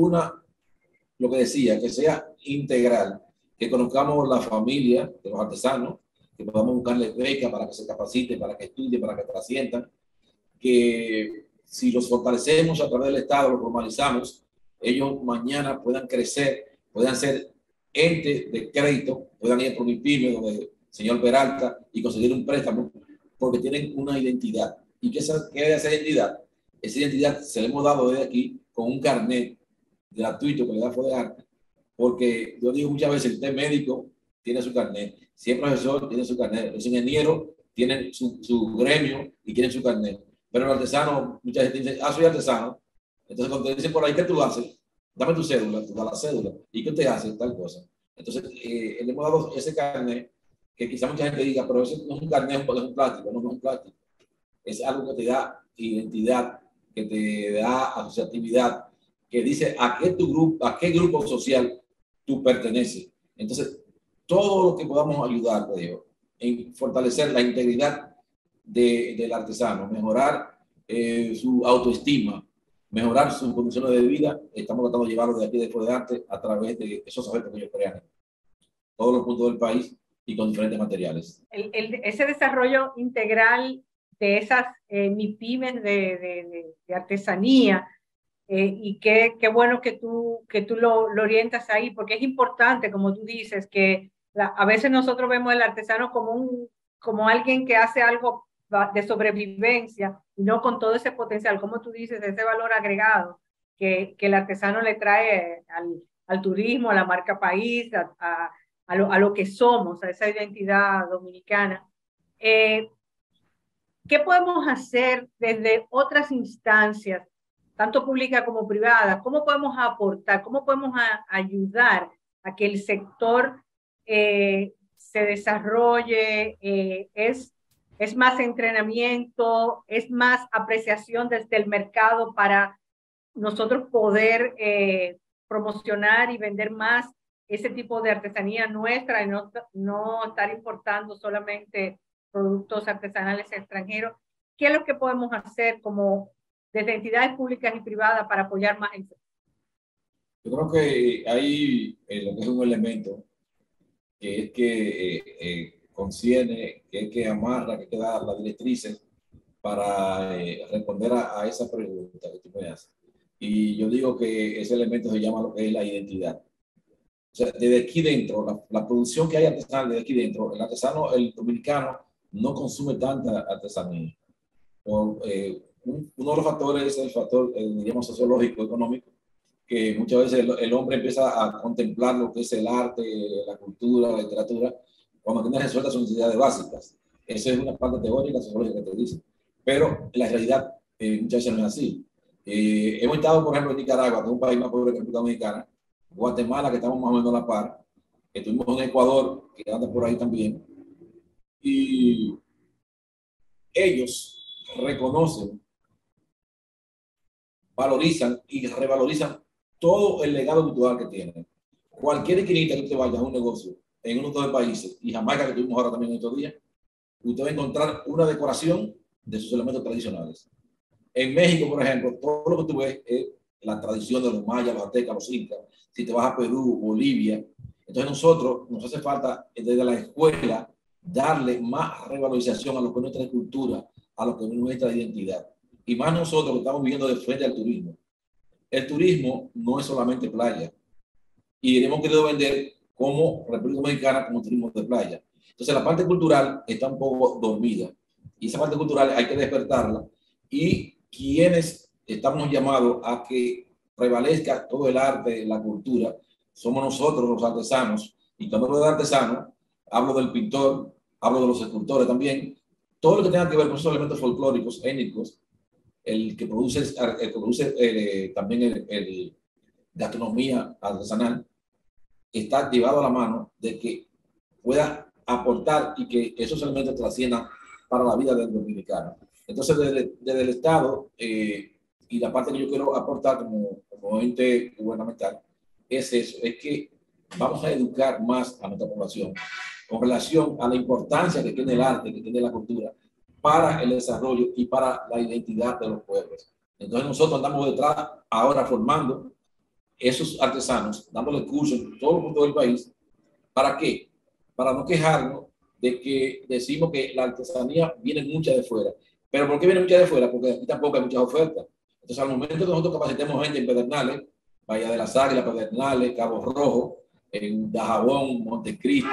lo que decía, que sea integral, que conozcamos la familia de los artesanos, que podamos buscarles becas para que se capaciten, para que estudien, para que trasciendan, que si los fortalecemos a través del Estado, los formalizamos, ellos mañana puedan crecer, puedan ser entes de crédito, puedan ir por mi pyme, donde señor Peralta, y conseguir un préstamo, porque tienen una identidad. ¿Y qué es esa identidad? Esa identidad se le hemos dado desde aquí con un carnet gratuito que le da FODEARTE, porque yo digo muchas veces, usted médico tiene su carnet, si es profesor tiene su carnet, los ingenieros tienen su gremio y tienen su carnet, pero el artesano, mucha gente dice, soy artesano, entonces cuando te dicen por ahí, ¿qué tú haces? Dame tu cédula, tú das la cédula, ¿y qué te hace? Tal cosa. Entonces, le hemos dado ese carnet, que quizá mucha gente diga, pero eso no es un carnet, es un plástico, no es un plástico. Es algo que te da identidad, que te da asociatividad, que dice a qué grupo social tú perteneces. Entonces, todo lo que podamos ayudar, Dios, en fortalecer la integridad del artesano, mejorar su autoestima, mejorar sus condiciones de vida, estamos tratando de llevarlo de aquí de FODEARTE a través de esos objetos que ellos crean en todos los puntos del país y con diferentes materiales. Ese desarrollo integral de esas MIPYMES de artesanía, y qué bueno que tú lo orientas ahí, porque es importante, como tú dices, que a veces nosotros vemos el artesano como alguien que hace algo de sobrevivencia, y no con todo ese potencial, como tú dices, ese valor agregado que el artesano le trae al turismo, a la marca país, a lo que somos, a esa identidad dominicana. ¿Qué podemos hacer desde otras instancias tanto pública como privada, ¿cómo podemos aportar, cómo podemos ayudar a que el sector se desarrolle? Es más entrenamiento, es más apreciación desde el mercado para nosotros poder promocionar y vender más ese tipo de artesanía nuestra y no estar importando solamente productos artesanales extranjeros. ¿Qué es lo que podemos hacer como desde entidades públicas y privadas para apoyar más el sector? Yo creo que hay lo que es un elemento que es que conciene, que es que amarra, que da las directrices para responder a esa pregunta que tú me haces. Y yo digo que ese elemento se llama lo que es la identidad. O sea, desde aquí dentro, la producción que hay artesanal desde aquí dentro, el artesano, el dominicano, no consume tanta artesanía. Uno de los factores es el factor, diríamos, sociológico, económico, que muchas veces el hombre empieza a contemplar lo que es el arte, la cultura, la literatura, cuando tiene resueltas sus necesidades básicas. Esa es una parte teórica, sociológica que te dice. Pero en la realidad muchas veces no es así. Hemos estado, por ejemplo, en Nicaragua, que es un país más pobre que República Dominicana, Guatemala, que estamos más o menos a la par, estuvimos en Ecuador, que anda por ahí también, y ellos reconocen, valorizan y revalorizan todo el legado cultural que tienen. Cualquier esquinita que usted vaya a un negocio en uno de los países, y Jamaica, que tuvimos ahora también en estos días, usted va a encontrar una decoración de sus elementos tradicionales. En México, por ejemplo, todo lo que tú ves es la tradición de los mayas, los aztecas, los incas. Si te vas a Perú, Bolivia, entonces nosotros nos hace falta desde la escuela darle más revalorización a lo que es nuestra cultura, a lo que es nuestra identidad. Y más nosotros que estamos viviendo de frente al turismo. El turismo no es solamente playa. Y hemos querido vender como República Dominicana como turismo de playa. Entonces la parte cultural está un poco dormida. Y esa parte cultural hay que despertarla. Y quienes estamos llamados a que prevalezca todo el arte, la cultura, somos nosotros los artesanos. Y cuando hablo de artesanos, hablo del pintor, hablo de los escultores también. Todo lo que tenga que ver con esos elementos folclóricos, étnicos, el que produce también el gastronomía artesanal, está llevado a la mano de que pueda aportar y que esos elementos trasciendan para la vida del dominicano. Entonces, desde el Estado y la parte que yo quiero aportar como ente gubernamental es eso, es que vamos a educar más a nuestra población con relación a la importancia que tiene el arte, que tiene la cultura para el desarrollo y para la identidad de los pueblos. Entonces nosotros andamos detrás ahora formando esos artesanos, dándole cursos en todo el mundo del país. ¿Para qué? Para no quejarnos de que decimos que la artesanía viene mucha de fuera. ¿Pero por qué viene mucha de fuera? Porque aquí tampoco hay muchas ofertas. Entonces, al momento que nosotros capacitemos gente en Pedernales, Bahía de las Águilas, Pedernales, Cabo Rojo, en Dajabón, Montecristi,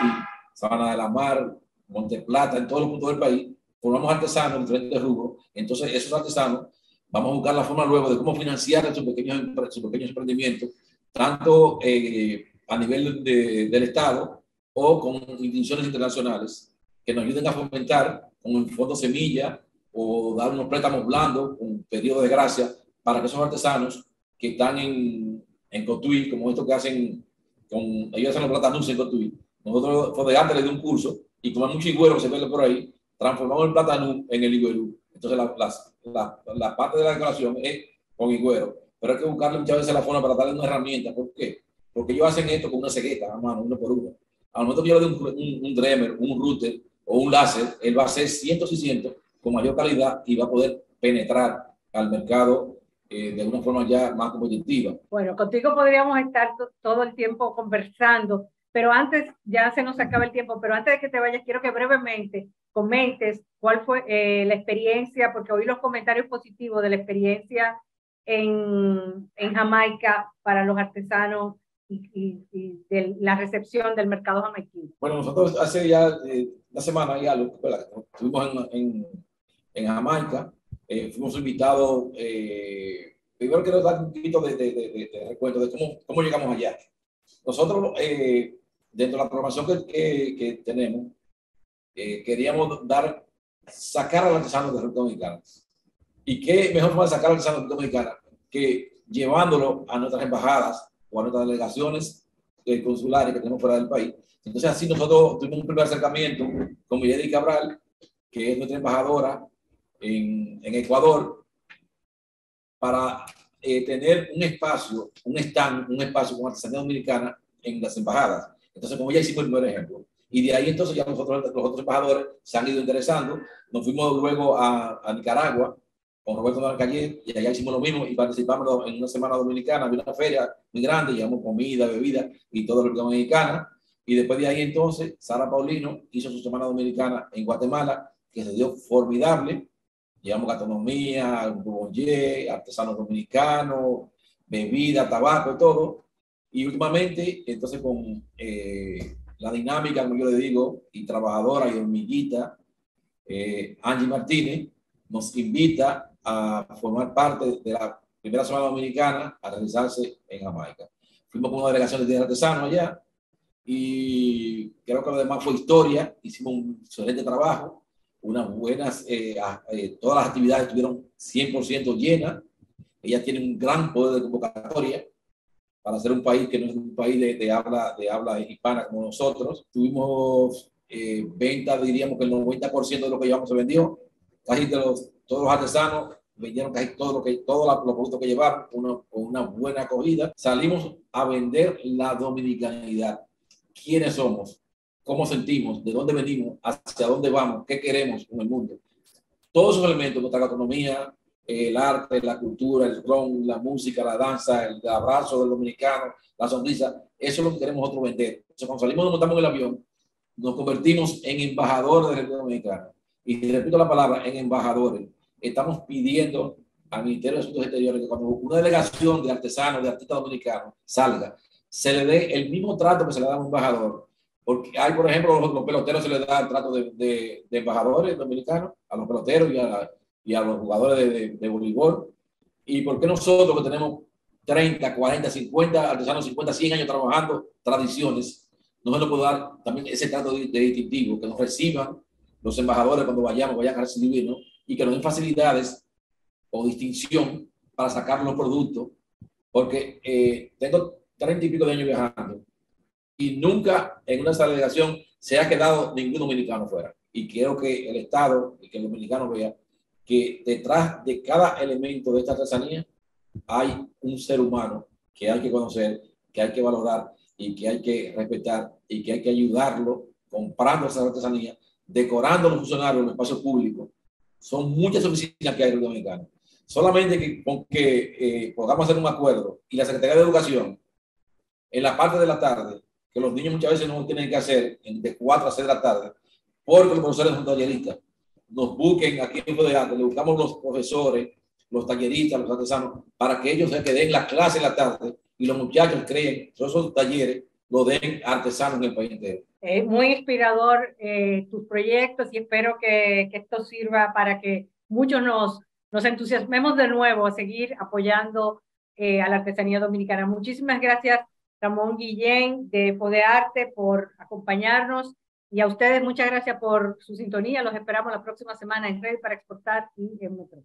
Sabana de la Mar, Monteplata, en todos los puntos del país, formamos artesanos en diferentes rubros. Entonces, esos artesanos vamos a buscar la forma luego de cómo financiar sus pequeños emprendimientos, tanto a nivel del Estado o con instituciones internacionales que nos ayuden a fomentar con el Fondo Semilla o dar unos préstamos blandos, un periodo de gracia para que esos artesanos que están en Cotuí, como estos que hacen, ellos hacen los plátanos en Cotuí. Nosotros, Fodegate, le dio un curso y como hay mucho higüero que se ve por ahí, transformamos el plátano en el higüero. Entonces, la parte de la decoración es con higüero, pero hay que buscarle muchas veces la forma para darle una herramienta. ¿Por qué? Porque ellos hacen esto con una cegueta a mano, uno por uno. Al momento que yo le doy un Dremer, un router o un láser, él va a hacer cientos y cientos con mayor calidad y va a poder penetrar al mercado de una forma ya más competitiva. Bueno, contigo podríamos estar todo el tiempo conversando, pero antes, ya se nos acaba el tiempo, pero antes de que te vayas, quiero que brevemente comentes cuál fue la experiencia, porque oí los comentarios positivos de la experiencia en Jamaica para los artesanos y de la recepción del mercado jamaiquino. Bueno, nosotros hace ya una semana y algo, estuvimos en Jamaica, fuimos invitados, primero quiero dar un poquito de recuento de cómo llegamos allá. Nosotros, dentro de la programación que tenemos, queríamos sacar al artesano de República Dominicana. ¿Y qué mejor forma de sacar al artesano de República Dominicana? que llevándolo a nuestras embajadas o a nuestras delegaciones consulares que tenemos fuera del país. Entonces así nosotros tuvimos un primer acercamiento con Milady Cabral, que es nuestra embajadora en Ecuador, para tener un espacio, un espacio con artesanía dominicana en las embajadas. Entonces, como ya hicimos el primer ejemplo. Y de ahí entonces ya nosotros, los otros embajadores se han ido interesando. Nos fuimos luego a Nicaragua con Roberto Marcayer y allá hicimos lo mismo y participamos en una semana dominicana, había una feria muy grande, llevamos comida, bebida y todo lo que dominicana. Y después de ahí entonces, Sara Paulino hizo su semana dominicana en Guatemala, que se dio formidable. Llevamos gastronomía, bouillé, artesanos dominicanos, bebida, tabaco, todo. Y últimamente, entonces con la dinámica, como yo le digo, y trabajadora y hormiguita, Angie Martínez, nos invita a formar parte de la primera semana dominicana a realizarse en Jamaica. Fuimos con una delegación de artesanos allá y creo que lo demás fue historia. Hicimos un excelente trabajo, unas buenas, todas las actividades estuvieron 100% llenas. Ella tiene un gran poder de convocatoria para ser un país que no es un país de habla hispana como nosotros. Tuvimos ventas, diríamos que el 90% de lo que llevamos se vendió. Casi todos los artesanos vendieron casi todos los productos que llevaron, una buena acogida. Salimos a vender la dominicanidad. ¿Quiénes somos? ¿Cómo sentimos? ¿De dónde venimos? ¿Hacia dónde vamos? ¿Qué queremos en el mundo? Todos esos elementos, nuestra gastronomía, el arte, la cultura, el ron, la música, la danza, el abrazo del dominicano, la sonrisa, eso es lo que queremos nosotros vender. Entonces, cuando salimos, nos montamos en el avión, nos convertimos en embajadores de la República Dominicana. Y repito la palabra, en embajadores. Estamos pidiendo al Ministerio de Asuntos Exteriores que cuando una delegación de artesanos, de artistas dominicanos salga, se le dé el mismo trato que se le da a un embajador. Porque hay, por ejemplo, los peloteros se les da el trato de embajadores dominicanos, a los peloteros y a los jugadores de voleibol. ¿Y por qué nosotros que tenemos 30, 40, 50 artesanos, 50, 100 años trabajando tradiciones, no se nos puede dar también ese trato de distintivo, que nos reciban los embajadores cuando vayan a recibirnos y que nos den facilidades o distinción para sacar los productos? Porque tengo 30 y pico de años viajando y nunca en una delegación se ha quedado ningún dominicano fuera. Y quiero que el Estado y que el dominicano vea que detrás de cada elemento de esta artesanía hay un ser humano que hay que conocer, que hay que valorar y que hay que respetar y que hay que ayudarlo comprando esa artesanía, decorando los funcionarios en el espacio público. Son muchas oficinas que hay en el dominicano. Solamente que podamos hacer un acuerdo y la Secretaría de Educación en la parte de la tarde, que los niños muchas veces no tienen que hacer de 4 a 6 de la tarde, porque los profesores son talleristas, nos busquen aquí en de Arte, le buscamos los profesores, los talleristas, los artesanos, para que ellos se queden la clase en la tarde y los muchachos creen todos esos talleres lo den artesanos en el país entero. Muy inspirador tus proyectos y espero que esto sirva para que muchos nos entusiasmemos de nuevo a seguir apoyando a la artesanía dominicana. Muchísimas gracias, Ramón Guillén de Fodearte, por acompañarnos, y a ustedes muchas gracias por su sintonía. Los esperamos la próxima semana en Red para Exportar y en Metro.